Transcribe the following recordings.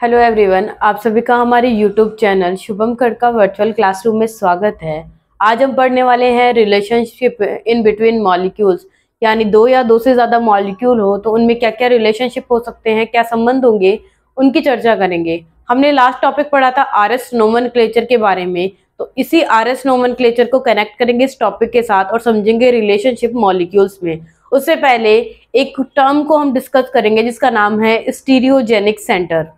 Hello everyone, आप सभी का हमारे YouTube channel Shubham Khadka virtual classroom में स्वागत है। आज हम पढ़ने वाले हैं रिलेशनशिप इन बिटवीन मॉलिक्यूल्स, यानी दो या दो से ज़्यादा मॉलिक्यूल हो तो उनमें क्या क्या रिलेशनशिप हो सकते हैं, क्या संबंध होंगे, उनकी चर्चा करेंगे। हमने लास्ट टॉपिक पढ़ा था आरएस नोमेनक्लेचर के बारे में, तो इसी आरएस नोमेनक्लेचर को कनेक्ट करेंगे इस टॉपिक के साथ और समझेंगे रिलेशनशिप मॉलिक्यूल्स में। उससे पहले एक टर्म को हम डिस्कस करेंगे जिसका नाम है स्टीरियोजेनिक सेंटर।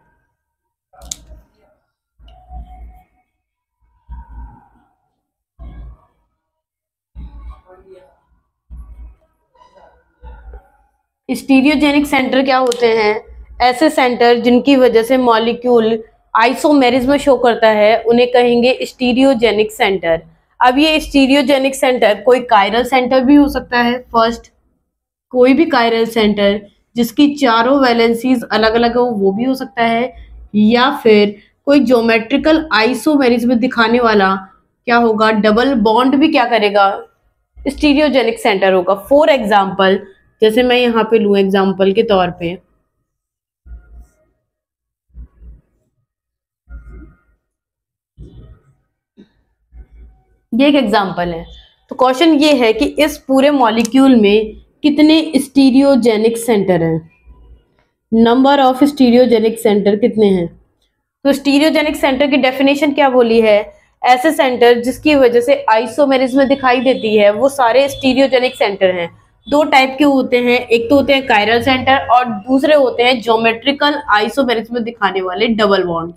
स्टीरियोजेनिक सेंटर क्या होते हैं? ऐसे सेंटर जिनकी वजह से मॉलिक्यूल आइसोमेरिज्म शो करता है उन्हें कहेंगे स्टीरियोजेनिक सेंटर। अब ये स्टीरियोजेनिक सेंटर कोई कायरल सेंटर भी हो सकता है। फर्स्ट, कोई भी कायरल सेंटर जिसकी चारों वैलेंसीज अलग अलग हो वो भी हो सकता है, या फिर कोई ज्योमेट्रिकल आइसोमेरिज्म दिखाने वाला क्या होगा, डबल बॉन्ड भी क्या करेगा, स्टीरियोजेनिक सेंटर होगा। फॉर एग्जाम्पल, जैसे मैं यहाँ पे लूं एग्जाम्पल के तौर पे, ये एक एग्जाम्पल है। तो क्वेश्चन ये है कि इस पूरे मॉलिक्यूल में कितने स्टीरियोजेनिक सेंटर हैं, नंबर ऑफ स्टीरियोजेनिक सेंटर कितने हैं। तो स्टीरियोजेनिक सेंटर की डेफिनेशन क्या बोली है? ऐसे सेंटर जिसकी वजह से आइसोमेरिज्म दिखाई देती है वो सारे स्टीरियोजेनिक सेंटर हैं। दो टाइप के होते हैं, एक तो होते हैं कायरल सेंटर और दूसरे होते हैं ज्योमेट्रिकल आइसोमेरिज्म दिखाने वाले डबल बॉन्ड।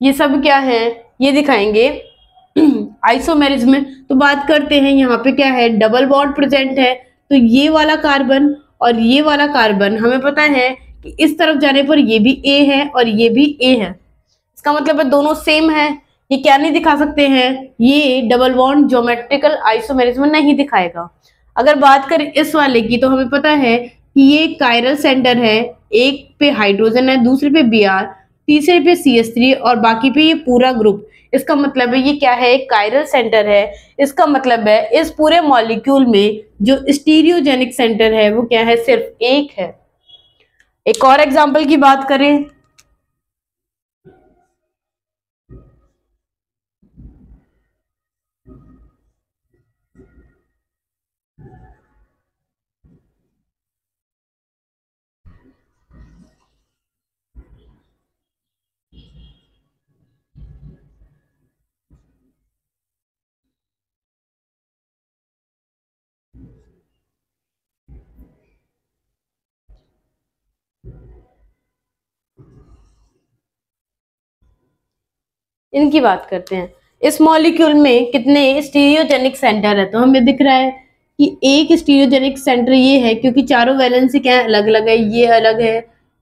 ये सब क्या है, ये दिखाएंगे आइसोमेरिज्म। तो बात करते हैं यहाँ पे क्या है, डबल बॉन्ड प्रेजेंट है। तो ये वाला कार्बन और ये वाला कार्बन हमें पता है कि इस तरफ जाने पर ये भी ए है और ये भी ए है, इसका मतलब है दोनों सेम है। ये क्या नहीं दिखा सकते हैं, ये डबल बॉन्ड ज्योमेट्रिकल आइसोमेरिज्म नहीं दिखाएगा। अगर बात करें इस वाले की तो हमें पता है कि ये कायरल सेंटर है, एक पे हाइड्रोजन है, दूसरे पे Br, तीसरे पे CH3 और बाकी पे ये पूरा ग्रुप। इसका मतलब है ये क्या है, एक कायरल सेंटर है। इसका मतलब है इस पूरे मॉलिक्यूल में जो स्टीरियोजेनिक सेंटर है वो क्या है, सिर्फ एक है। एक और एग्जांपल की बात करें, इनकी बात करते हैं। इस मॉलिक्यूल में कितने स्टीरियोजेनिक सेंटर है? तो हमें दिख रहा है कि एक स्टीरियोजेनिक सेंटर ये है, क्योंकि चारों वैलेंसी क्या है, अलग अलग है। ये अलग है,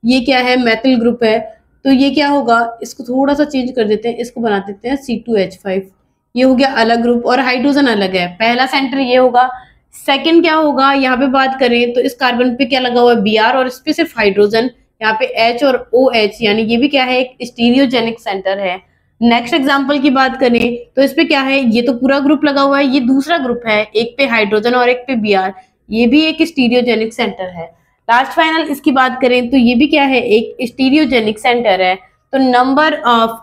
ये क्या है, मेथिल ग्रुप है। तो ये क्या होगा, इसको थोड़ा सा चेंज कर देते हैं, इसको बना देते हैं C2H5। ये हो गया अलग ग्रुप और हाइड्रोजन अलग है। पहला सेंटर ये होगा। सेकंड क्या होगा, यहाँ पे बात करें तो इस कार्बन पे क्या लगा हुआ है, Br, और इस पे सिर्फ हाइड्रोजन, यहाँ पे H और OH, यानी ये भी क्या है, एक स्टीरियोजेनिक सेंटर है। नेक्स्ट एग्जांपल की बात करें तो इस पे क्या है, ये तो पूरा ग्रुप लगा हुआ है, ये दूसरा ग्रुप है, एक पे हाइड्रोजन और एक पे Br, ये भी एक स्टीरियोजेनिक सेंटर है। लास्ट फाइनल इसकी बात करें तो ये भी क्या है, एक स्टीरियोजेनिक सेंटर है। तो नंबर ऑफ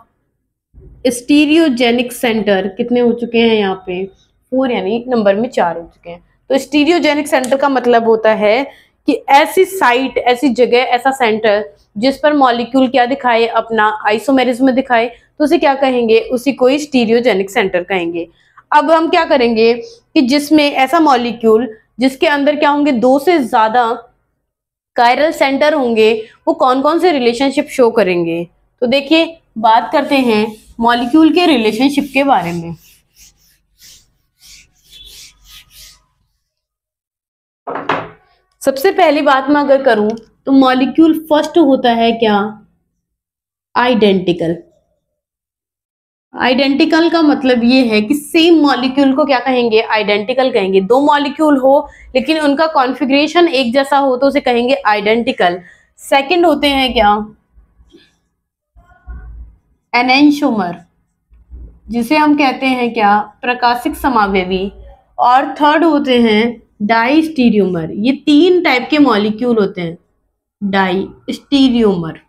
स्टीरियोजेनिक सेंटर कितने हो चुके हैं, यहाँ पे 4, यानी नंबर में 4 हो चुके हैं। तो स्टीरियोजेनिक सेंटर का मतलब होता है कि ऐसी साइट, ऐसी जगह, ऐसा सेंटर जिस पर मॉलिक्यूल क्या दिखाए, अपना आइसोमेरिज्म दिखाए, तो उसे क्या कहेंगे, उसी को स्टीरियोजेनिक सेंटर कहेंगे। अब हम क्या करेंगे कि जिसमें ऐसा मॉलिक्यूल जिसके अंदर क्या होंगे, दो से ज्यादा कायरल सेंटर होंगे, वो कौन कौन से रिलेशनशिप शो करेंगे। तो देखिए, बात करते हैं मॉलिक्यूल के रिलेशनशिप के बारे में। सबसे पहली बात मैं अगर करूं तो मॉलिक्यूल फर्स्ट होता है क्या, आइडेंटिकल। आइडेंटिकल का मतलब ये है कि सेम मॉलिक्यूल को क्या कहेंगे, आइडेंटिकल कहेंगे। दो मॉलिक्यूल हो लेकिन उनका कॉन्फ़िगरेशन एक जैसा हो तो उसे कहेंगे आइडेंटिकल। सेकंड होते हैं क्या, एनेंशोमर, जिसे हम कहते हैं क्या, प्रकाशिक समावयवी। और थर्ड होते हैं डाइस्टीरियोमर। ये तीन टाइप के मॉलिक्यूल होते हैं, डाइस्टीरियोमर।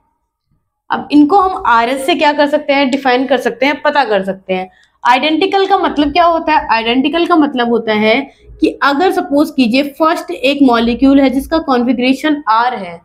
अब इनको हम RS से क्या कर सकते हैं, डिफाइन कर सकते हैं, पता कर सकते हैं। आइडेंटिकल का मतलब क्या होता है? आइडेंटिकल का मतलब होता है कि अगर सपोज कीजिए फर्स्ट एक मॉलिक्यूल है जिसका कॉन्फ़िगरेशन R है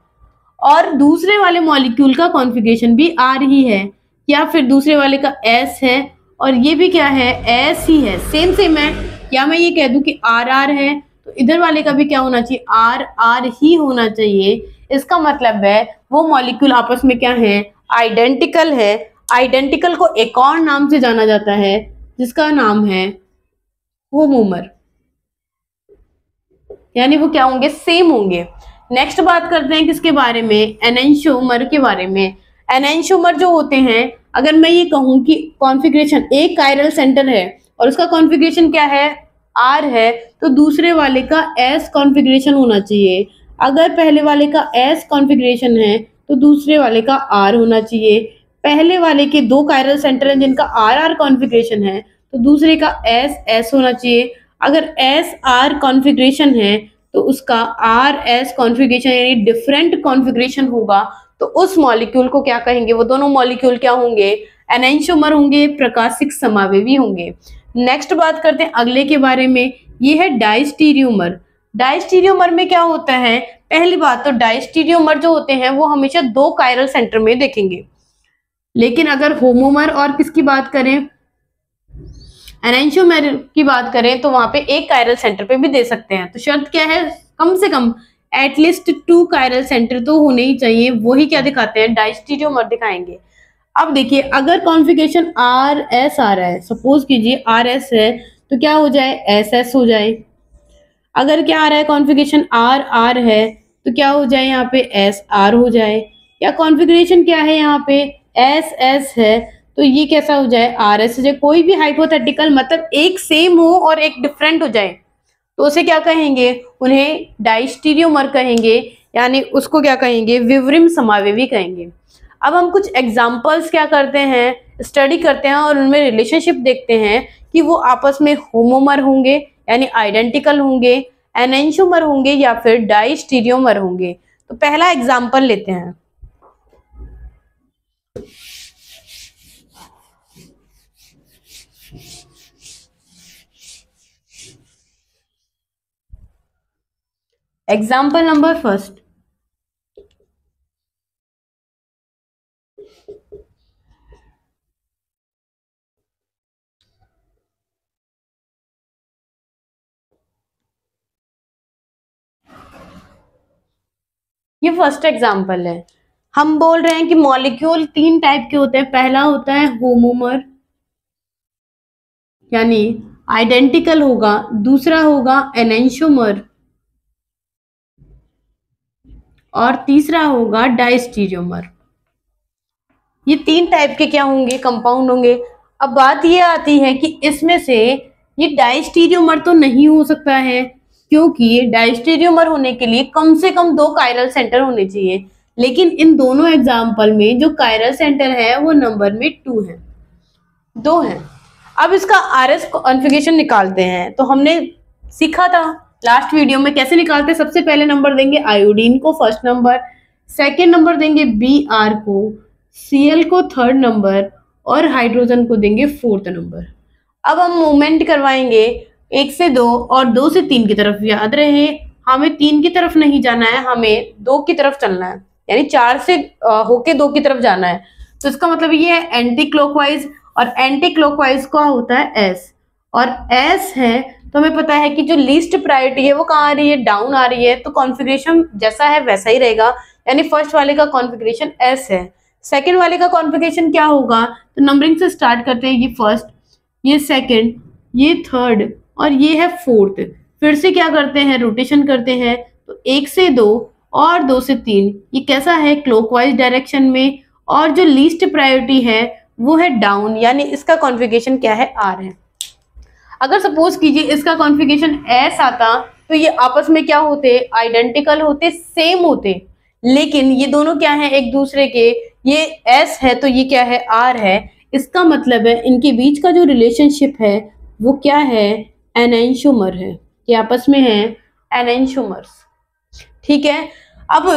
और दूसरे वाले मॉलिक्यूल का कॉन्फ़िगरेशन भी R ही है, या फिर दूसरे वाले का S है और ये भी क्या है, S ही है, सेम सेम है, या मैं ये कह दूं कि RR है तो इधर वाले का भी क्या होना चाहिए, RR ही होना चाहिए। इसका मतलब है वो मॉलिक्यूल आपस में क्या है, आइडेंटिकल है। आइडेंटिकल को एक और नाम से जाना जाता है जिसका नाम है होमोमर, यानी वो क्या होंगे, सेम होंगे। नेक्स्ट बात करते हैं किसके बारे में, एनेंशियोमर के बारे में। एनेंशियोमर जो होते हैं, अगर मैं ये कहूं कि कॉन्फ़िगरेशन एक कायरल सेंटर है और उसका कॉन्फ़िगरेशन क्या है, R है, तो दूसरे वाले का S कॉन्फ़िगरेशन होना चाहिए। अगर पहले वाले का S कॉन्फ़िगरेशन है तो दूसरे वाले का R होना चाहिए। पहले वाले के दो कायरल सेंटर हैं जिनका RR कॉन्फ़िगरेशन है तो दूसरे का S होना चाहिए। अगर SR कॉन्फ़िगरेशन है तो उसका RS कॉन्फ़िगरेशन यानी डिफरेंट कॉन्फ़िगरेशन होगा, तो उस मॉलिक्यूल को क्या कहेंगे, वो दोनों मॉलिक्यूल क्या होंगे, एनेंशियोमर होंगे, प्रकाशिक समावेवी होंगे। नेक्स्ट बात करते हैं अगले के बारे में, ये है डायस्टीरियोमर। डायस्टीरियोमर में क्या होता है, पहली बात तो डायस्टीरियोमर जो होते हैं वो हमेशा दो कायरल सेंटर में देखेंगे, लेकिन अगर होमोमर और किसकी बात करें, एनेंशियोमर की बात करें तो वहां पे एक कायरल सेंटर पे भी दे सकते हैं। तो शर्त क्या है, कम से कम एटलीस्ट 2 कायरल सेंटर तो होने ही चाहिए, वही क्या दिखाते हैं, डायस्टीरियोमर दिखाएंगे। अब देखिए अगर कॉन्फ़िगरेशन RS आ रहा है, सपोज कीजिए RS है तो क्या हो जाए, SS हो जाए। अगर क्या आ रहा है, कॉन्फ़िगरेशन RR है तो क्या हो जाए, यहाँ पे SR हो जाए। या कॉन्फ़िगरेशन क्या है यहाँ पे, SS है तो ये कैसा हो जाए, RS हो जाए। कोई भी हाइपोथेटिकल मतलब एक सेम हो और एक डिफरेंट हो जाए तो उसे क्या कहेंगे, उन्हें डायस्टीरियोमर कहेंगे, यानी उसको क्या कहेंगे, विवरिम समावेवी कहेंगे। अब हम कुछ एग्जाम्पल्स क्या करते हैं, स्टडी करते हैं और उनमें रिलेशनशिप देखते हैं कि वो आपस में होमोमर होंगे यानी आइडेंटिकल होंगे, एनेंशियोमर होंगे या फिर डायस्टीरियोमर होंगे। तो पहला एग्जाम्पल लेते हैं। एग्जाम्पल नंबर फर्स्ट, ये फर्स्ट एग्जाम्पल है। हम बोल रहे हैं कि मॉलिक्यूल 3 टाइप के होते हैं। पहला होता है होमोमर यानी आइडेंटिकल होगा, दूसरा होगा एनेंशियोमर और तीसरा होगा डायस्टीरियोमर। ये 3 टाइप के क्या होंगे, कंपाउंड होंगे। अब बात ये आती है कि इसमें से ये डायस्टीरियोमर तो नहीं हो सकता है, क्योंकि डायस्टीरियोमर होने के लिए कम से कम 2 कायरल सेंटर होने चाहिए, लेकिन इन दोनों एग्जाम्पल में जो कायरल सेंटर है वो नंबर में 2 है, 2 है। अब इसका RS कॉन्फ़िगरेशन निकालते हैं। तो हमने सीखा था लास्ट वीडियो में कैसे निकालते हैं। सबसे पहले नंबर देंगे आयोडीन को फर्स्ट नंबर, सेकेंड नंबर देंगे Br को, Cl को थर्ड नंबर और हाइड्रोजन को देंगे फोर्थ नंबर। अब हम मूवमेंट करवाएंगे 1 से 2 और 2 से 3 की तरफ। याद रहे हमें 3 की तरफ नहीं जाना है, हमें 2 की तरफ चलना है, यानी 4 से होके 2 की तरफ जाना है। तो इसका मतलब ये है एंटी क्लॉकवाइज, और एंटी क्लॉकवाइज का होता है S, और S है तो हमें पता है कि जो लीस्ट प्रायोरिटी है वो कहाँ आ रही है, डाउन आ रही है। तो कॉन्फ़िगरेशन जैसा है वैसा ही रहेगा, यानी फर्स्ट वाले का कॉन्फ़िगरेशन S है। सेकंड वाले का कॉन्फ़िगरेशन क्या होगा, तो नंबरिंग से स्टार्ट करते हैं। ये फर्स्ट, ये सेकंड, ये थर्ड और ये है फोर्थ। फिर से क्या करते हैं, रोटेशन करते हैं। तो 1 से 2 और 2 से 3 ये कैसा है, क्लॉकवाइज डायरेक्शन में, और जो लीस्ट प्रायोरिटी है वो है डाउन, यानी इसका कॉन्फ़िगरेशन क्या है, R है। अगर सपोज कीजिए इसका कॉन्फ़िगरेशन S आता तो ये आपस में क्या होते, आइडेंटिकल होते, सेम होते, लेकिन ये दोनों क्या है एक दूसरे के, ये S है तो ये क्या है, R है। इसका मतलब है इनके बीच का जो रिलेशनशिप है वो क्या है, एनेंशियोमर है, ये आपस में है एनेंशियोमर्स। ठीक है। अब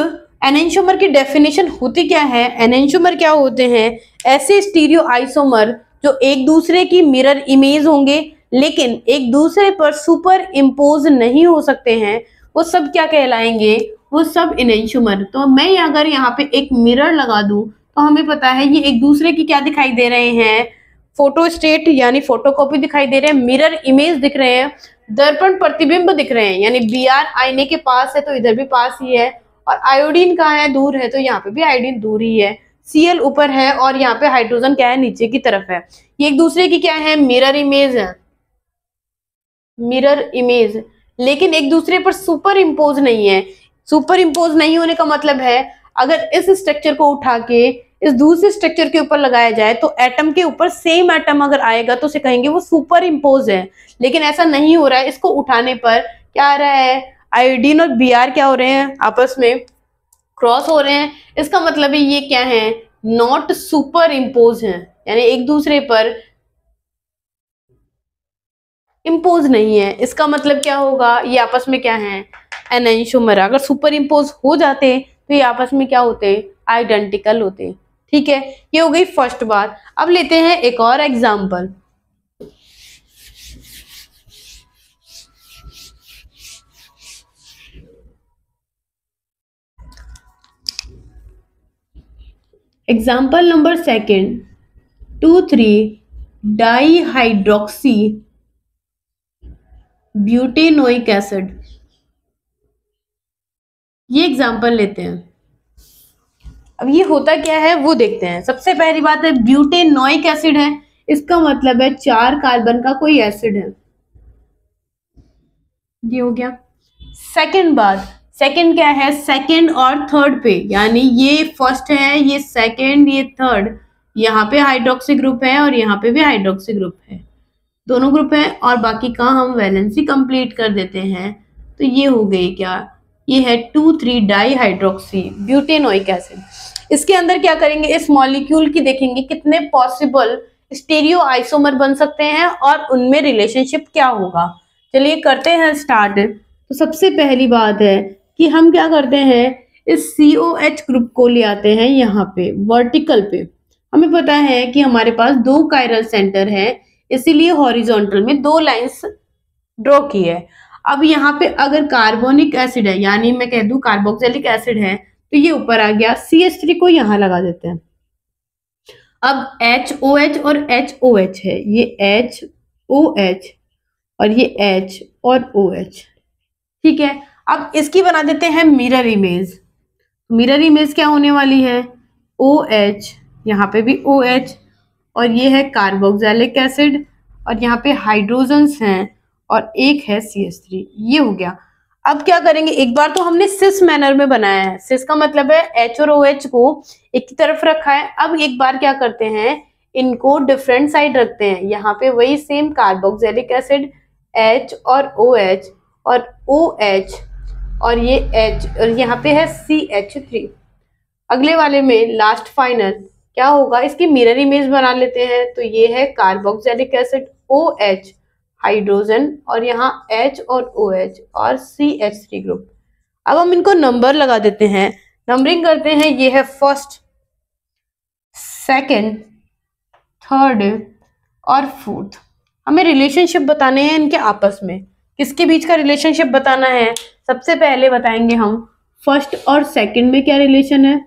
एनेंटियोमर की डेफिनेशन होती क्या है? एनेंटियोमर क्या होते हैं? ऐसे स्टीरियो आइसोमर जो एक दूसरे की मिरर इमेज होंगे लेकिन एक दूसरे पर सुपर इम्पोज नहीं हो सकते हैं, वो सब क्या कहलाएंगे? वो सब एनेंटियोमर। तो मैं अगर यहाँ पे एक मिरर लगा दूं तो हमें पता है ये एक दूसरे की क्या दिखाई दे रहे हैं? फोटोस्टेट यानी फोटोकॉपी दिखाई दे रहे हैं, मिरर इमेज दिख रहे हैं, दर्पण प्रतिबिंब दिख रहे हैं। यानी Br आईने के पास है तो इधर भी पास ही है, और आयोडीन कहाँ है? दूर है, तो यहाँ पे भी आयोडीन दूर ही है। Cl ऊपर है और यहाँ पे हाइड्रोजन क्या है? नीचे की तरफ है। ये एक दूसरे की क्या है? मिरर इमेज है, मिरर इमेज, लेकिन एक दूसरे पर सुपर इम्पोज नहीं है। सुपर इम्पोज नहीं होने का मतलब है अगर इस स्ट्रक्चर को उठा के इस दूसरे स्ट्रक्चर के ऊपर लगाया जाए तो एटम के ऊपर सेम एटम अगर आएगा तो उसे कहेंगे वो सुपर इम्पोज है, लेकिन ऐसा नहीं हो रहा है। इसको उठाने पर क्या आ रहा है? आयोडीन और Br क्या हो रहे हैं? आपस में क्रॉस हो रहे हैं। इसका मतलब है ये क्या है? नॉट सुपर इम्पोज है, यानी एक दूसरे पर इम्पोज नहीं है। इसका मतलब क्या होगा? ये आपस में क्या है? एनेंटियोमर। अगर सुपर इम्पोज हो जाते तो ये आपस में क्या होते? आइडेंटिकल होते। ठीक है, ये हो गई फर्स्ट बात। अब लेते हैं एक और example. Example number second, 2,3 dihydroxy butanoic acid. ये एग्जाम्पल लेते हैं। अब ये होता क्या है वो देखते हैं। सबसे पहली बात है ब्यूटेनोइक एसिड है, इसका मतलब है 4 कार्बन का कोई एसिड है। ये हो गया। सेकंड बात, सेकंड क्या है? सेकंड और थर्ड पे, यानी ये फर्स्ट है, ये सेकंड, ये थर्ड, यहाँ पे हाइड्रोक्सी ग्रुप है और यहाँ पे भी हाइड्रोक्सी ग्रुप है, दोनों ग्रुप है, और बाकी का हम वैलेंसी कंप्लीट कर देते हैं। तो ये हो गई क्या? ये है 2,3 डाईहाइड्रोक्सी ब्यूटेनोइक एसिड। इसके अंदर क्या करेंगे? इस मॉलिक्यूल की देखेंगे कितने पॉसिबल स्टीरियो आइसोमर बन सकते हैं और उनमें रिलेशनशिप क्या होगा। चलिए करते हैं स्टार्ट। तो सबसे पहली बात है कि हम क्या करते हैं, इस COH ग्रुप को ले आते हैं यहाँ पे वर्टिकल पे। हमें पता है कि हमारे पास 2 कायरल सेंटर है, इसीलिए हॉरिजॉन्टल में 2 लाइंस ड्रॉ की है। अब यहाँ पे अगर कार्बोनिक एसिड है, यानी मैं कह दूं कार्बोक्सिलिक एसिड है, तो ये ऊपर आ गया। CH3 को यहाँ लगा देते हैं। अब HOH और HOH है, ये HOH और ये H और OH। ठीक है, अब इसकी बना देते हैं मिरर इमेज। मिरर इमेज क्या होने वाली है? OH, यहाँ पे भी OH, और ये है कार्बोक्सिलिक एसिड, और यहाँ पे हाइड्रोजन्स हैं और एक है CH3। ये हो गया। अब क्या करेंगे? एक बार तो हमने सिस मैनर में बनाया है, सिस का मतलब है H और OH को एक की तरफ रखा है। अब एक बार क्या करते हैं, इनको डिफरेंट साइड रखते हैं। यहाँ पे वही सेम कार्बोक्सिलिक एसिड H और OH और OH और ये H, और यहाँ पे है CH3। अगले वाले में लास्ट फाइनल क्या होगा? इसकी मिरर इमेज बना लेते हैं। तो ये है कार्बोक्सिलिक एसिड OH, हाइड्रोजन, और यहाँ H और OH और CH3 ग्रुप। अब हम इनको नंबर लगा देते हैं, नंबरिंग करते हैं। ये है फर्स्ट, सेकंड, थर्ड और फोर्थ। हमें रिलेशनशिप बताने हैं इनके आपस में, किसके बीच का रिलेशनशिप बताना है। सबसे पहले बताएंगे हम फर्स्ट और सेकंड में क्या रिलेशन है,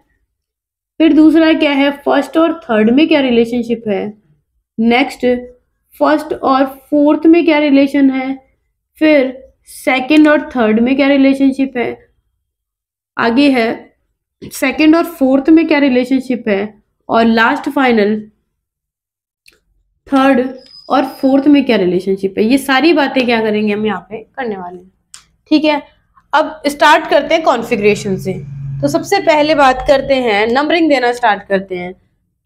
फिर दूसरा क्या है फर्स्ट और थर्ड में क्या रिलेशनशिप है, नेक्स्ट फर्स्ट और फोर्थ में क्या रिलेशन है, फिर सेकंड और थर्ड में क्या रिलेशनशिप है, आगे है सेकंड और फोर्थ में क्या रिलेशनशिप है, और लास्ट फाइनल थर्ड और फोर्थ में क्या रिलेशनशिप है। ये सारी बातें क्या करेंगे हम यहाँ पे करने वाले हैं। ठीक है, अब स्टार्ट करते हैं कॉन्फ़िगरेशन से। तो सबसे पहले बात करते हैं, नंबरिंग देना स्टार्ट करते हैं।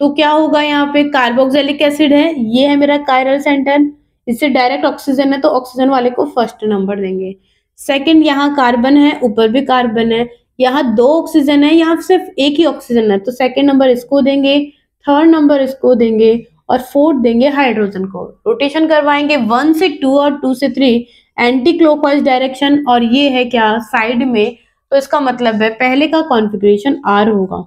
तो क्या होगा, यहाँ पे कार्बोक्सिलिक एसिड है, ये है मेरा कायरल सेंटर, इससे डायरेक्ट ऑक्सीजन है तो ऑक्सीजन वाले को फर्स्ट नंबर देंगे। सेकंड, यहाँ कार्बन है, ऊपर भी कार्बन है, यहाँ 2 ऑक्सीजन है, यहाँ सिर्फ एक ही ऑक्सीजन है तो सेकंड नंबर इसको देंगे, थर्ड नंबर इसको देंगे और फोर्थ देंगे हाइड्रोजन को। रोटेशन करवाएंगे 1 से 2 और 2 से 3 एंटी क्लॉकवाइज डायरेक्शन, और ये है क्या साइड में, तो इसका मतलब है पहले का कॉन्फ़िगरेशन R होगा।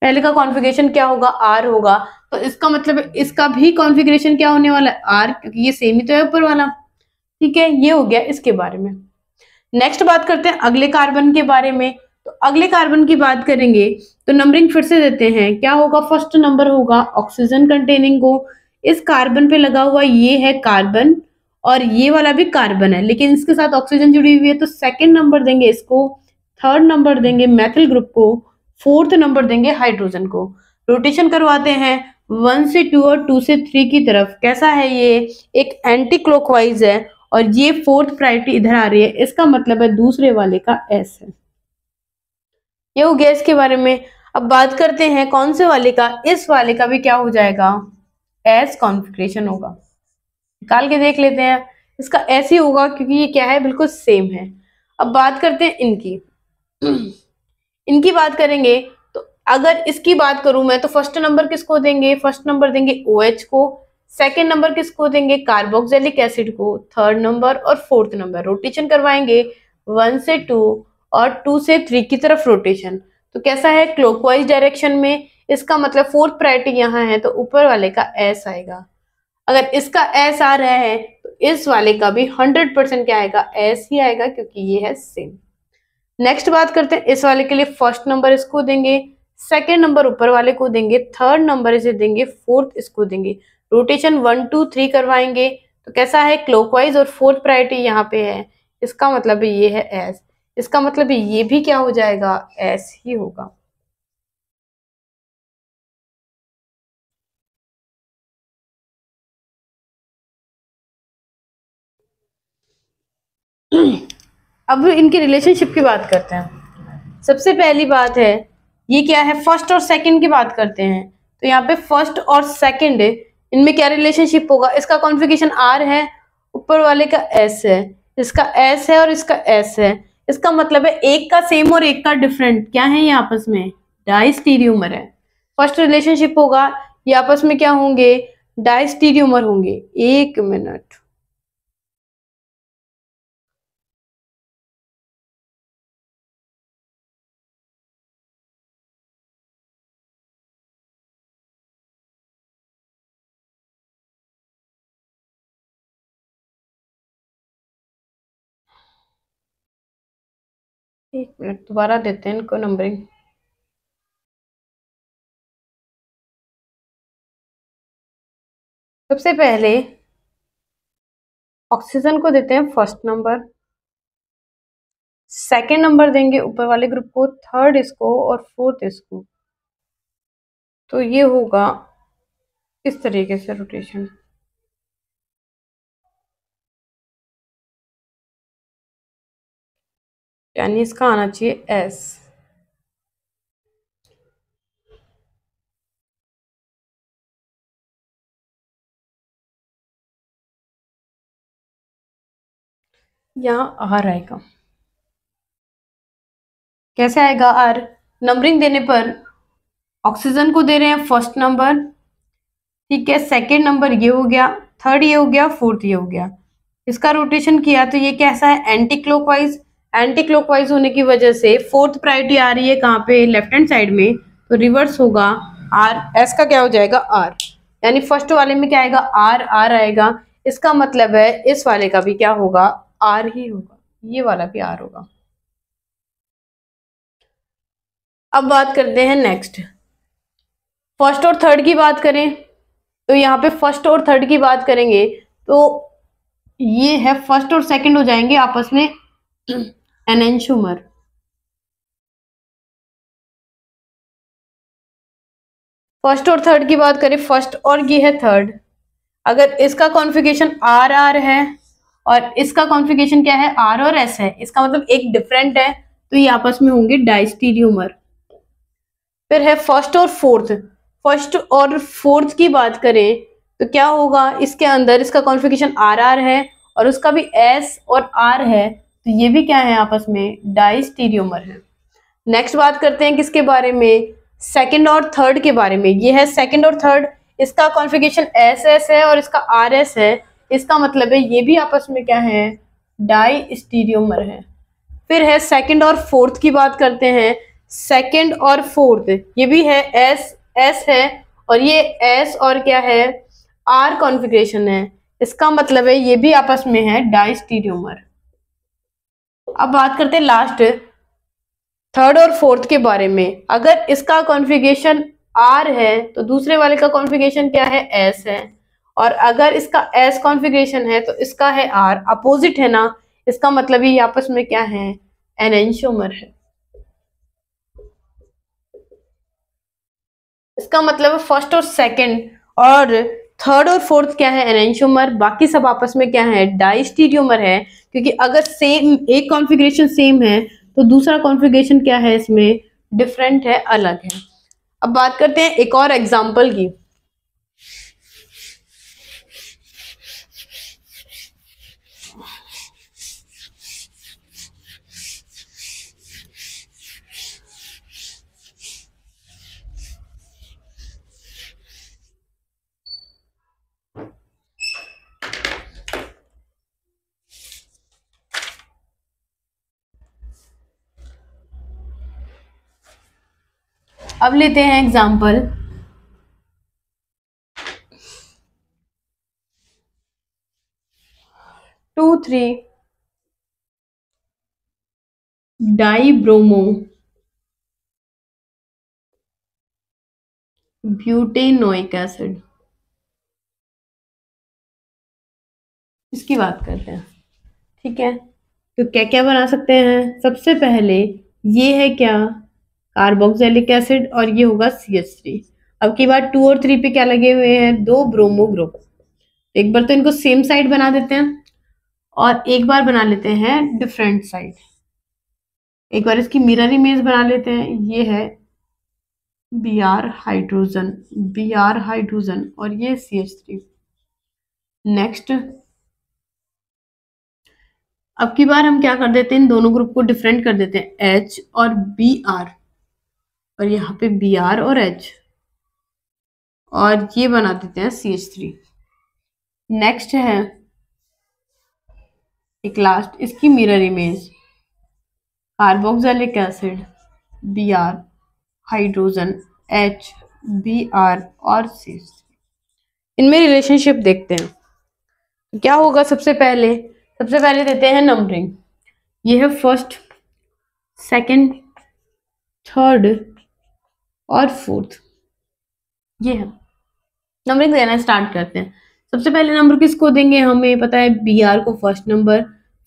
पहले का कॉन्फ़िगरेशन क्या होगा? R होगा। तो इसका मतलब इसका भी कॉन्फ़िगरेशन क्या होने वाला है? R, क्योंकि ये सेम ही तो है ऊपर वाला। ठीक है, ये हो गया इसके बारे में। नेक्स्ट बात करते हैं अगले कार्बन के बारे में। तो अगले कार्बन की बात करेंगे तो नंबरिंग फिर से देते हैं। क्या होगा? फर्स्ट नंबर होगा ऑक्सीजन कंटेनिंग को। इस कार्बन पे लगा हुआ ये है कार्बन और ये वाला भी कार्बन है, लेकिन इसके साथ ऑक्सीजन जुड़ी हुई है, तो सेकंड नंबर देंगे इसको, थर्ड नंबर देंगे मैथिल ग्रुप को, फोर्थ नंबर देंगे हाइड्रोजन को। रोटेशन करवाते हैं 1 से 2 और 2 से 3 की तरफ। कैसा है ये? एक एंटी क्लॉकवाइज है और ये फोर्थ प्रायोरिटी इधर आ रही है, इसका मतलब है दूसरे वाले का एस है। ये हो गया इसके बारे में। अब बात करते हैं कौन से वाले का? इस वाले का भी क्या हो जाएगा? एस कॉन्फ़िगरेशन होगा। निकाल के देख लेते हैं। इसका ऐसे ही होगा क्योंकि ये क्या है? बिल्कुल सेम है। अब बात करते हैं इनकी। इनकी बात करेंगे तो अगर इसकी बात करूं मैं तो फर्स्ट नंबर किसको देंगे? फर्स्ट नंबर देंगे OH को, सेकंड नंबर किसको देंगे? कार्बोक्सिलिक एसिड को, थर्ड नंबर और फोर्थ नंबर रोटेशन करवाएंगे 1 से 2 और 2 से 3 की तरफ रोटेशन। तो कैसा है? क्लॉकवाइज डायरेक्शन में। इसका मतलब फोर्थ प्रायोरिटी यहाँ है तो ऊपर वाले का एस आएगा। अगर इसका एस आ रहा है तो इस वाले का भी 100% क्या आएगा? एस ही आएगा, क्योंकि ये है सेम। नेक्स्ट बात करते हैं इस वाले के लिए। फर्स्ट नंबर इसको देंगे, सेकंड नंबर ऊपर वाले को देंगे, थर्ड नंबर इसे देंगे, फोर्थ इसको देंगे। रोटेशन 1 2 3 करवाएंगे। तो कैसा है? क्लॉकवाइज और फोर्थ प्रायोरिटी यहाँ पे है, इसका मतलब ये है एस। इसका मतलब ये भी क्या हो जाएगा? एस ही होगा। अब इनकी रिलेशनशिप की बात करते हैं। सबसे पहली बात है ये क्या है? फर्स्ट और सेकंड की बात करते हैं। तो यहाँ पे फर्स्ट और सेकंड इनमें क्या रिलेशनशिप होगा? इसका कॉन्फ़िगरेशन R है, ऊपर वाले का S है, इसका S है और इसका S है। इसका मतलब है एक का सेम और एक का डिफरेंट। क्या है ये आपस में? डाइस्टीरियोमर है। फर्स्ट रिलेशनशिप होगा, ये आपस में क्या होंगे? डाइस्टीरियोमर होंगे। एक मिनट, एक मिनट दोबारा देते हैं इनको नंबरिंग। सबसे पहले ऑक्सीजन को देते हैं फर्स्ट नंबर, सेकंड नंबर देंगे ऊपर वाले ग्रुप को, थर्ड इसको और फोर्थ इसको। तो ये होगा इस तरीके से रोटेशन। यानी इसका आना चाहिए एस। यहाँ आर आएगा। कैसे आएगा आर? नंबरिंग देने पर ऑक्सीजन को दे रहे हैं फर्स्ट नंबर, ठीक है, सेकंड नंबर ये हो गया, थर्ड ये हो गया, फोर्थ ये हो गया। इसका रोटेशन किया तो ये कैसा है? Anti clockwise. एंटी क्लॉकवाइज होने की वजह से फोर्थ प्रायोरिटी आ रही है कहाँ पे? लेफ्ट हैंड साइड में, तो रिवर्स होगा। आर, एस का क्या हो जाएगा? आर। यानी फर्स्ट वाले में क्या आएगा? आर, आर आएगा। इसका मतलब है इस वाले का भी क्या होगा? आर ही होगा। ये वाला भी आर होगा। अब बात करते हैं नेक्स्ट, फर्स्ट और थर्ड की बात करें तो यहाँ पे फर्स्ट और थर्ड की बात करेंगे तो ये है फर्स्ट और सेकंड हो जाएंगे आपस में एनेंशूमर। फर्स्ट और थर्ड की बात करें, फर्स्ट और ये है थर्ड। अगर इसका कॉन्फ़िगरेशन आर आर है और इसका कॉन्फ़िगरेशन क्या है? आर और एस है, इसका मतलब एक डिफरेंट है, तो ये आपस में होंगे डाइस्टीरियोमर। फिर है फर्स्ट और फोर्थ। फर्स्ट और फोर्थ की बात करें तो क्या होगा? इसके अंदर इसका कॉन्फ़िगरेशन आर आर है और उसका भी एस और आर है, तो ये भी क्या है? आपस में डाइस्टीरियोमर है। नेक्स्ट बात करते हैं किसके बारे में? सेकंड और थर्ड के बारे में। ये है सेकंड और थर्ड, इसका कॉन्फ़िगरेशन एस एस है और इसका आर एस है, इसका मतलब है ये भी आपस में क्या है? डाई स्टीरियोमर है। फिर है सेकंड और फोर्थ की बात करते हैं। सेकंड और फोर्थ ये भी है एस एस है, और ये एस और क्या है आर कॉन्फ़िगरेशन है। इसका मतलब है ये भी आपस में है डाइस्टीरियोमर। अब बात करते हैं लास्ट थर्ड और फोर्थ के बारे में। अगर इसका कॉन्फ़िगरेशन आर है तो दूसरे वाले का कॉन्फ़िगरेशन क्या है एस है, और अगर इसका एस कॉन्फ़िगरेशन है तो इसका है आर। अपोजिट है ना, इसका मतलब ये आपस में क्या है एनेंशियोमर है। इसका मतलब फर्स्ट और सेकंड और थर्ड और फोर्थ क्या है एनेंशियोमर, बाकी सब आपस में क्या है डाइस्टीरियोमर है। क्योंकि अगर सेम एक कॉन्फ़िगरेशन सेम है तो दूसरा कॉन्फ़िगरेशन क्या है इसमें डिफरेंट है, अलग है। अब बात करते हैं एक और एग्जांपल की। अब लेते हैं example. Two three dibromo butanoic acid, इसकी बात करते हैं। ठीक है, तो क्या क्या बना सकते हैं। सबसे पहले ये है क्या कार्बोक्सिलिक एसिड, और ये होगा CH3। अब की बार 2 और 3 पे क्या लगे हुए हैं दो ब्रोमो ग्रुप। एक बार तो इनको सेम साइड बना देते हैं और एक बार बना लेते हैं डिफरेंट साइड। एक बार इसकी मिरर इमेज बना लेते हैं। ये है Br हाइड्रोजन और ये CH3। नेक्स्ट अब की बार हम क्या कर देते हैं इन दोनों ग्रुप को डिफरेंट कर देते हैं H और Br, और यहाँ पे Br और H, और ये बना देते हैं CH3। नेक्स्ट है एक लास्ट इसकी mirror image carboxylic acid Br hydrogen H Br और CH3। इनमें रिलेशनशिप देखते हैं तो क्या होगा। सबसे पहले देते हैं नंबरिंग। ये है फर्स्ट, सेकंड, थर्ड और फोर्थ। ये है नंबरिंग देना स्टार्ट करते हैं। सबसे पहले नंबर किसको देंगे, हमें पता है Br को फर्स्ट नंबर।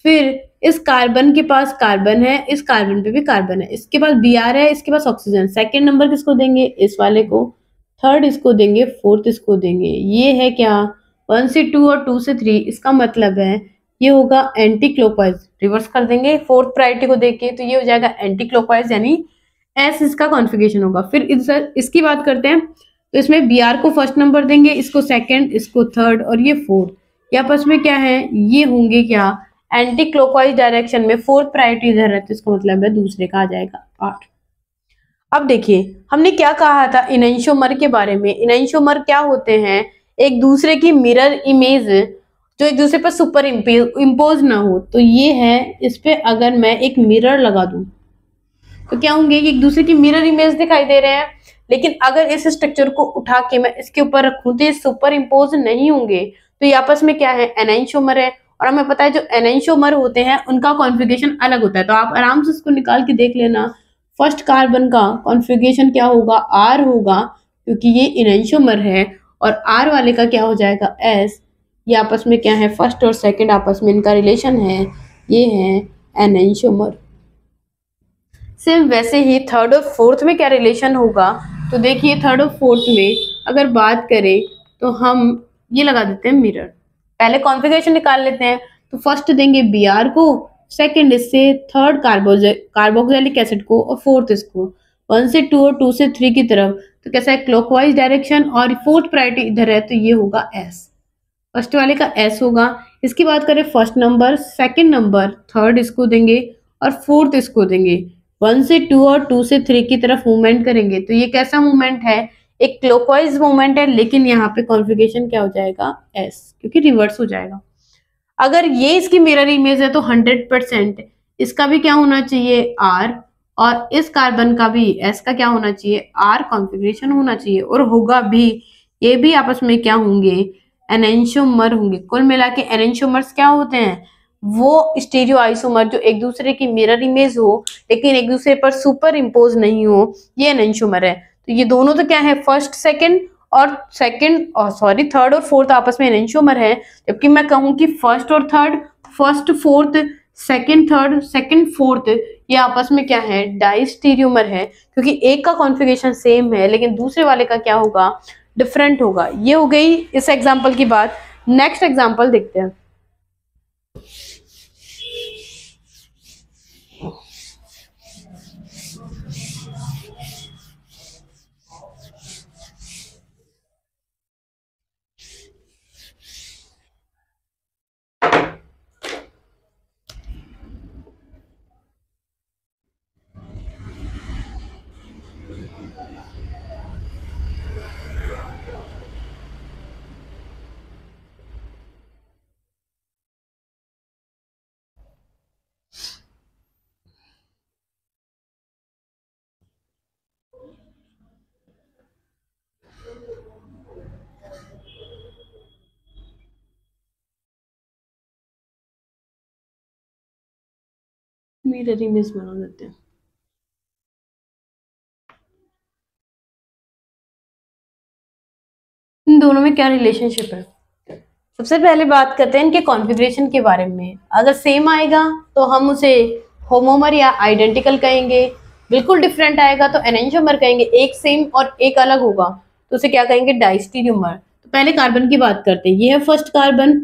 फिर इस कार्बन के पास कार्बन है, इस कार्बन पे भी कार्बन है, इसके पास Br है, इसके पास ऑक्सीजन। सेकंड नंबर किसको देंगे इस वाले को, थर्ड इसको देंगे, फोर्थ इसको देंगे। ये है क्या 1 से 2 और 2 से 3। इसका मतलब है ये होगा एंटी क्लॉकवाइज, रिवर्स कर देंगे फोर्थ प्रायोरिटी को देके, तो ये हो जाएगा एंटी क्लॉकवाइज, यानी एस इसका कॉन्फ़िगरेशन होगा। फिर इसकी बात करते हैं तो इसमें Br को फर्स्ट नंबर देंगे, इसको सेकंड, इसको थर्ड और ये फोर्थ। ये आपस में क्या है ये होंगे क्या एंटी क्लॉकवाइज डायरेक्शन में। फोर्थ प्रायोरिटी इधर है तो इसका मतलब है दूसरे का आ जाएगा 8। अब देखिए हमने क्या कहा था इनैंशियोमर के बारे में। इनैंशियोमर क्या होते हैं एक दूसरे की मिरर इमेज जो एक दूसरे पर सुपर इम्पोज ना हो। तो ये है इस पे अगर मैं एक मिरर लगा दूं तो क्या होंगे एक दूसरे की मिरर इमेज दिखाई दे रहे हैं। लेकिन अगर इस स्ट्रक्चर को उठा के मैं इसके ऊपर रखूं तो ये सुपर इम्पोज नहीं होंगे। तो ये आपस में क्या है एनैंशियोमर है। और हमें पता है जो एनैंशियोमर होते हैं उनका कॉन्फ़िगरेशन अलग होता है। तो आप आराम से इसको निकाल के देख लेना। फर्स्ट कार्बन का कॉन्फ़िगरेशन क्या होगा आर होगा, क्योंकि ये एनैंशियोमर है। और आर वाले का क्या हो जाएगा एस। ये आपस में क्या है फर्स्ट और सेकंड आपस में इनका रिलेशन है, ये है एनैंशियोमर। सेम वैसे ही थर्ड और फोर्थ में क्या रिलेशन होगा, तो देखिए थर्ड और फोर्थ में अगर बात करें तो हम ये लगा देते हैं मिरर। पहले कॉन्फ़िगरेशन निकाल लेते हैं। तो फर्स्ट देंगे Br को, सेकंड इससे, थर्ड कार्बोक्सिलिक एसिड को और फोर्थ इसको। 1 से 2 और 2 से 3 की तरफ तो कैसा है क्लॉकवाइज डायरेक्शन, और फोर्थ प्रायोरिटी इधर है तो ये होगा S। फर्स्ट वाले का S होगा। इसकी बात करें first number, second number, third इसको देंगे और फोर्थ इसको देंगे। 1 से 2 और 2 से 3 की तरफ मूवमेंट करेंगे तो ये कैसा मूवमेंट है एक क्लॉकवाइज मूवमेंट है। लेकिन यहाँ पे कॉन्फ़िगरेशन क्या हो जाएगा S, क्योंकि रिवर्स हो जाएगा। अगर ये इसकी मिरर इमेज है तो 100% इसका भी क्या होना चाहिए R, और इस कार्बन का भी S का क्या होना चाहिए R कॉन्फ़िगरेशन होना चाहिए, और होगा भी। ये भी आपस में क्या होंगे एनेंशियोमर होंगे। कुल मिला के एनेंशियोमर्स क्या होते हैं, वो स्टीरियो आइसोमर जो एक दूसरे की मिरर इमेज हो लेकिन एक दूसरे पर सुपर इम्पोज नहीं हो, ये एनेंशियोमर है। तो ये दोनों तो क्या है फर्स्ट सेकंड और थर्ड और फोर्थ आपस में एनेंशियोमर है। जबकि मैं कहूँ कि फर्स्ट और third, first fourth, second third, second fourth, ये आपस में क्या है डाइस्टीरियोमर है, क्योंकि एक का कॉन्फ़िगरेशन सेम है लेकिन दूसरे वाले का क्या होगा डिफरेंट होगा। ये हो गई इस एग्जांपल की बात। नेक्स्ट एग्जांपल देखते हैं। मिरर इमेज बना देते हैं। इन दोनों में क्या रिलेशनशिप है, सबसे पहले बात करते हैं इनके कॉन्फ़िगरेशन के बारे में। अगर सेम आएगा तो हम उसे होमोमर या आइडेंटिकल कहेंगे, बिल्कुल डिफरेंट आएगा तो एनेंशियोमर कहेंगे, एक सेम और एक अलग होगा तो उसे क्या कहेंगे डाइस्टीरियोमर। तो पहले कार्बन की बात करते हैं। ये है फर्स्ट कार्बन,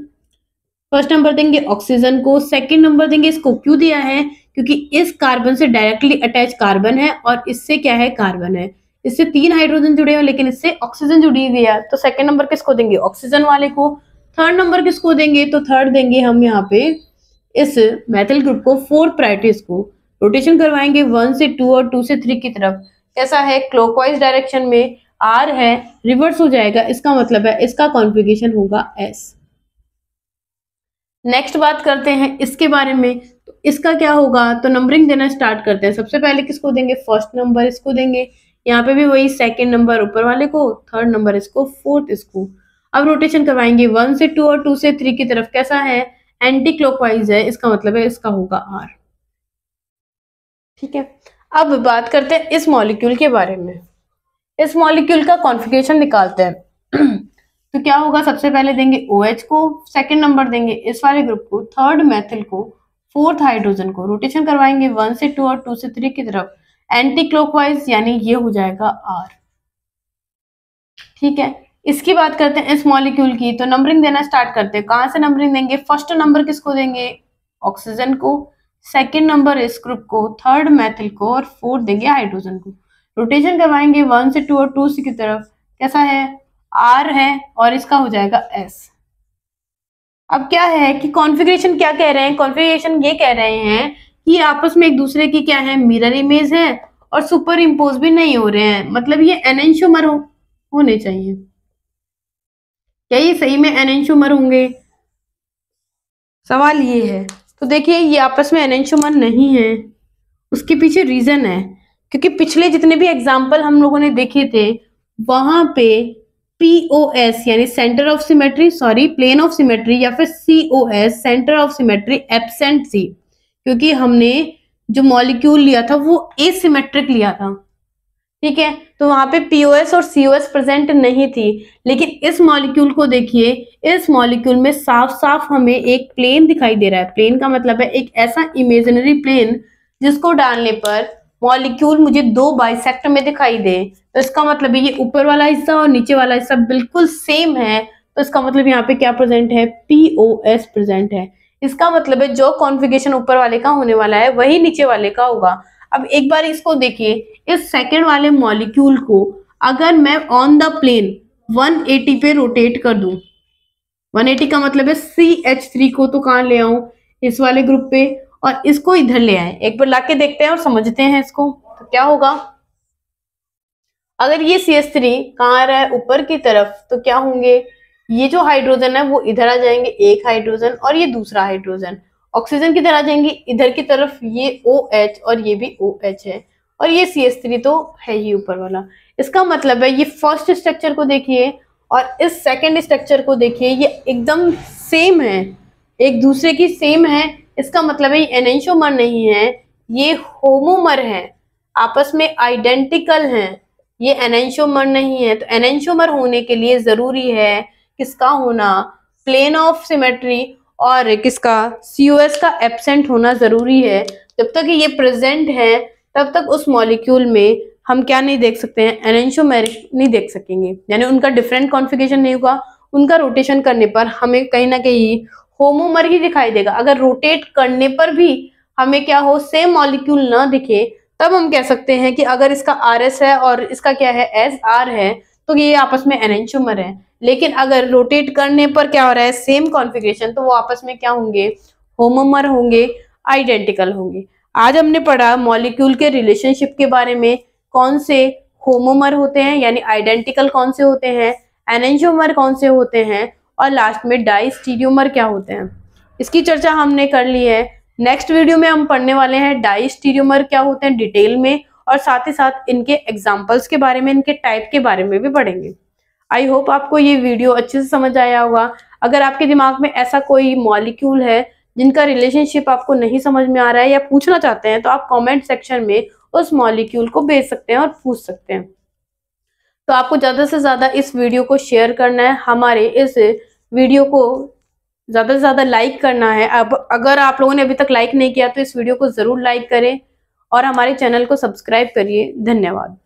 फर्स्ट नंबर देंगे ऑक्सीजन को, सेकंड नंबर देंगे इसको, क्यों दिया है क्योंकि इस कार्बन से डायरेक्टली अटैच कार्बन है और इससे क्या है कार्बन है, इससे 3 हाइड्रोजन जुड़े हैं लेकिन इससे ऑक्सीजन जुड़ी हुई है, तो सेकंड नंबर किसको देंगे ऑक्सीजन वाले को। थर्ड नंबर किसको देंगे, तो थर्ड देंगे हम यहाँ पे इस मेथल ग्रुप को, फोर्थ प्रायोरिटी इसको। रोटेशन करवाएंगे 1 से 2 और 2 से 3 की तरफ, कैसा है क्लॉकवाइज डायरेक्शन में, R है रिवर्स हो जाएगा, इसका मतलब है इसका कॉन्फ़िगरेशन होगा S। नेक्स्ट बात करते हैं इसके बारे में, तो इसका क्या होगा, तो नंबरिंग देना स्टार्ट करते हैं। सबसे पहले किसको देंगे फर्स्ट नंबर इसको देंगे, यहाँ पे भी वही सेकंड नंबर ऊपर वाले को, थर्ड नंबर इसको, फोर्थ इसको। अब रोटेशन करवाएंगे 1 से 2 और 2 से 3 की तरफ, कैसा है एंटी क्लॉकवाइज है, इसका मतलब है इसका होगा R। ठीक है, अब बात करते हैं इस मॉलिक्यूल के बारे में। इस मॉलिक्यूल का कॉन्फ़िगरेशन निकालते हैं। तो क्या होगा, सबसे पहले देंगे OH को, सेकंड नंबर देंगे इस वाले ग्रुप को, थर्ड मेथिल को, फोर्थ हाइड्रोजन को। रोटेशन करवाएंगे 1 से 2 और 2 से 3 की तरफ एंटी क्लॉकवाइज, यानी ये हो जाएगा R। ठीक है, इसकी बात करते हैं इस मॉलिक्यूल की, तो नंबरिंग देना स्टार्ट करते हैं। कहां से नंबरिंग देंगे, फर्स्ट नंबर किसको देंगे ऑक्सीजन को, सेकंड नंबर इस ग्रुप को, थर्ड मेथिल को और फोर्थ देंगे हाइड्रोजन को। रोटेशन करवाएंगे 1 से 2 और 2 से की तरफ, कैसा है R है और इसका हो जाएगा S। अब क्या है कि कॉन्फ़िगरेशन क्या कह रहे हैं, कॉन्फ़िगरेशन ये कह रहे हैं कि आपस में एक दूसरे की क्या है मिरर इमेज है और सुपर इम्पोज भी नहीं हो रहे हैं, मतलब ये एनेंशियोमर होने चाहिए। क्या ये सही में एनेंशियोमर होंगे, सवाल ये है। तो देखिए ये आपस में एनेंशियोमर नहीं है, उसके पीछे रीजन है, क्योंकि पिछले जितने भी एग्जाम्पल हम लोगों ने देखे थे वहां पे POS यानी centre of symmetry, sorry plane of symmetry, या फिर COS centre of symmetry absent थी, क्योंकि हमने जो मॉलिक्यूल लिया था वो एसिमेट्रिक लिया था। ठीक है, तो वहां पे POS और COS प्रेजेंट नहीं थी। लेकिन इस मॉलिक्यूल को देखिए, इस मॉलिक्यूल में साफ साफ हमें एक प्लेन दिखाई दे रहा है। प्लेन का मतलब है एक ऐसा इमेजिनरी प्लेन जिसको डालने पर मॉलिक्यूल मुझे दो बाइसेक्ट में दिखाई दे, तो इसका मतलब है ये ऊपर वाला हिस्सा और नीचे वाला हिस्सा बिल्कुल सेम है, तो इसका मतलब यहाँ पे क्या प्रेजेंट है POS प्रेजेंट है। इसका मतलब है जो कॉन्फ़िगरेशन ऊपर वाले का होने वाला है वही नीचे वाले का होगा। अब एक बार इसको देखिए, इस सेकंड वाले मॉलिक्यूल को अगर मैं ऑन द प्लेन 180 पे रोटेट कर दूं, 180 का मतलब है CH3 को तो कहां ले आऊं इस वाले ग्रुप पे और इसको इधर ले आए। एक बार लाके देखते हैं और समझते हैं इसको, तो क्या होगा, अगर ये CH3 कहाँ रहा है ऊपर की तरफ, तो क्या होंगे ये जो हाइड्रोजन है वो इधर आ जाएंगे, एक हाइड्रोजन और ये दूसरा हाइड्रोजन, ऑक्सीजन की तरह जाएंगी इधर की तरफ, ये OH और ये भी OH है, और ये CH3 तो है ही ऊपर वाला। इसका मतलब है ये फर्स्ट स्ट्रक्चर को देखिए और इस सेकंड स्ट्रक्चर को देखिए, ये एकदम सेम है, एक दूसरे की सेम है। इसका मतलब है ये एनेंटियोमर नहीं है, ये होमोमर है, आपस में आइडेंटिकल हैं। ये एनेंटियोमर नहीं है। तो एनेंटियोमर होने के लिए जरूरी है किसका होना, प्लेन ऑफ सिमेट्री, और किसका, COS का एब्सेंट होना जरूरी है। जब तक ये प्रेजेंट है तब तक उस मॉलिक्यूल में हम क्या नहीं देख सकते हैं, एनेंटियोमेरिक नहीं देख सकेंगे, यानी उनका डिफरेंट कॉन्फ़िगरेशन नहीं होगा। उनका रोटेशन करने पर हमें कहीं ना कहीं होमोमर ही दिखाई देगा। अगर रोटेट करने पर भी हमें क्या हो, सेम मॉलिक्यूल ना दिखे, तब हम कह सकते हैं कि अगर इसका RS है और इसका क्या है SR है, तो ये आपस में एनेंटियोमर है। लेकिन अगर रोटेट करने पर क्या हो रहा है, सेम कॉन्फ़िगरेशन, तो वो आपस में क्या होंगे, होमोमर होंगे, आइडेंटिकल होंगे। आज हमने पढ़ा मॉलिक्यूल के रिलेशनशिप के बारे में, कौन से होमोमर होते हैं यानी आइडेंटिकल कौन से होते हैं, एनेंटियोमर कौन से होते हैं, और लास्ट में डाइस्टीरियोमर क्या होते हैं। इसकी चर्चा हमने कर ली है। नेक्स्ट वीडियो में हम पढ़ने वाले हैं डाइस्टीरियोमर क्या होते हैं डिटेल में, और साथ ही साथ इनके एग्जाम्पल्स के बारे में, इनके टाइप के बारे में भी पढ़ेंगे। आई होप आपको ये वीडियो अच्छे से समझ आया होगा। अगर आपके दिमाग में ऐसा कोई मॉलिक्यूल है जिनका रिलेशनशिप आपको नहीं समझ में आ रहा है या पूछना चाहते हैं, तो आप कमेंट सेक्शन में उस मॉलिक्यूल को भेज सकते हैं और पूछ सकते हैं। तो आपको ज़्यादा से ज़्यादा इस वीडियो को शेयर करना है, हमारे इस वीडियो को ज़्यादा से ज़्यादा लाइक करना है। अब अगर आप लोगों ने अभी तक लाइक नहीं किया तो इस वीडियो को ज़रूर लाइक करें और हमारे चैनल को सब्सक्राइब करिए। धन्यवाद।